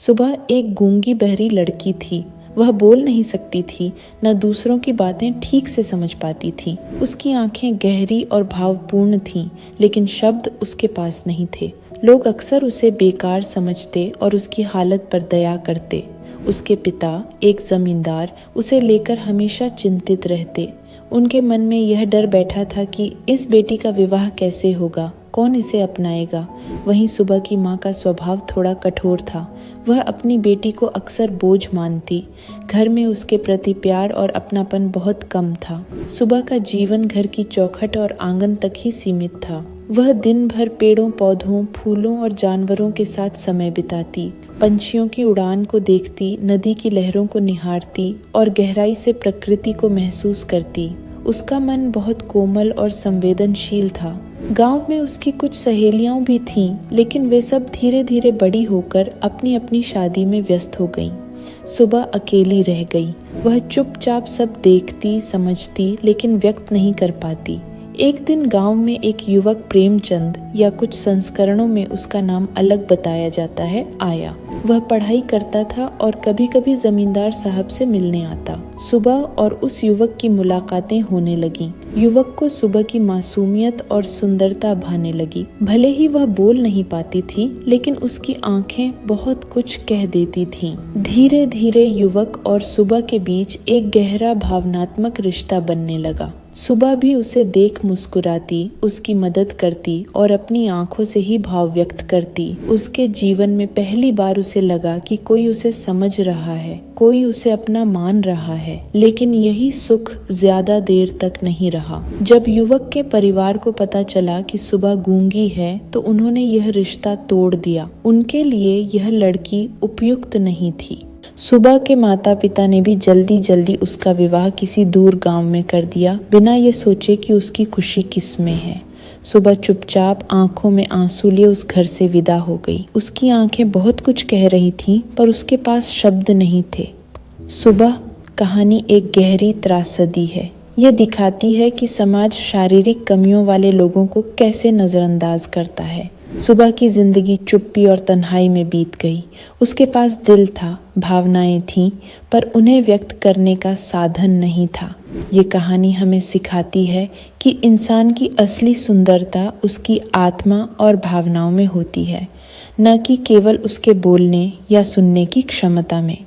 सुबह एक गूंगी बहरी लड़की थी। वह बोल नहीं सकती थी, न दूसरों की बातें ठीक से समझ पाती थी। उसकी आंखें गहरी और भावपूर्ण थीं, लेकिन शब्द उसके पास नहीं थे। लोग अक्सर उसे बेकार समझते और उसकी हालत पर दया करते। उसके पिता, एक जमींदार, उसे लेकर हमेशा चिंतित रहते। उनके मन में यह डर बैठा था कि इस बेटी का विवाह कैसे होगा, कौन इसे अपनाएगा। वहीं सुबह की माँ का स्वभाव थोड़ा कठोर था। वह अपनी बेटी को अक्सर बोझ मानती। घर में उसके प्रति प्यार और अपनापन बहुत कम था। सुबह का जीवन घर की चौखट और आंगन तक ही सीमित था। वह दिन भर पेड़ों, पौधों, फूलों और जानवरों के साथ समय बिताती। पंछियों की उड़ान को देखती, नदी की लहरों को निहारती और गहराई से प्रकृति को महसूस करती। उसका मन बहुत कोमल और संवेदनशील था। गांव में उसकी कुछ सहेलियां भी थीं, लेकिन वे सब धीरे धीरे बड़ी होकर अपनी अपनी शादी में व्यस्त हो गईं। सुबह अकेली रह गई। वह चुपचाप सब देखती, समझती, लेकिन व्यक्त नहीं कर पाती। एक दिन गांव में एक युवक, प्रेमचंद, या कुछ संस्करणों में उसका नाम अलग बताया जाता है, आया। वह पढ़ाई करता था और कभी कभी जमींदार साहब से मिलने आता। सुबह और उस युवक की मुलाकातें होने लगीं। युवक को सुबह की मासूमियत और सुंदरता भाने लगी। भले ही वह बोल नहीं पाती थी, लेकिन उसकी आंखें बहुत कुछ कह देती थीं। धीरे धीरे युवक और सुबह के बीच एक गहरा भावनात्मक रिश्ता बनने लगा। सुबह भी उसे देख मुस्कुराती, उसकी मदद करती और अपनी आंखों से ही भाव व्यक्त करती। उसके जीवन में पहली बार उसे लगा कि कोई उसे समझ रहा है, कोई उसे अपना मान रहा है। लेकिन यही सुख ज्यादा देर तक नहीं रहा। जब युवक के परिवार को पता चला कि सुबह गूंगी है, तो उन्होंने यह रिश्ता तोड़ दिया। उनके लिए यह लड़की उपयुक्त नहीं थी। सुबह के माता पिता ने भी जल्दी जल्दी उसका विवाह किसी दूर गांव में कर दिया, बिना ये सोचे कि उसकी खुशी किस में है। सुबह चुपचाप आंखों में आंसू लिए उस घर से विदा हो गई। उसकी आंखें बहुत कुछ कह रही थीं, पर उसके पास शब्द नहीं थे। सुबह कहानी एक गहरी त्रासदी है। यह दिखाती है कि समाज शारीरिक कमियों वाले लोगों को कैसे नजरअंदाज करता है। सुबह की जिंदगी चुप्पी और तन्हाई में बीत गई। उसके पास दिल था, भावनाएं थीं, पर उन्हें व्यक्त करने का साधन नहीं था। ये कहानी हमें सिखाती है कि इंसान की असली सुंदरता उसकी आत्मा और भावनाओं में होती है, न कि केवल उसके बोलने या सुनने की क्षमता में।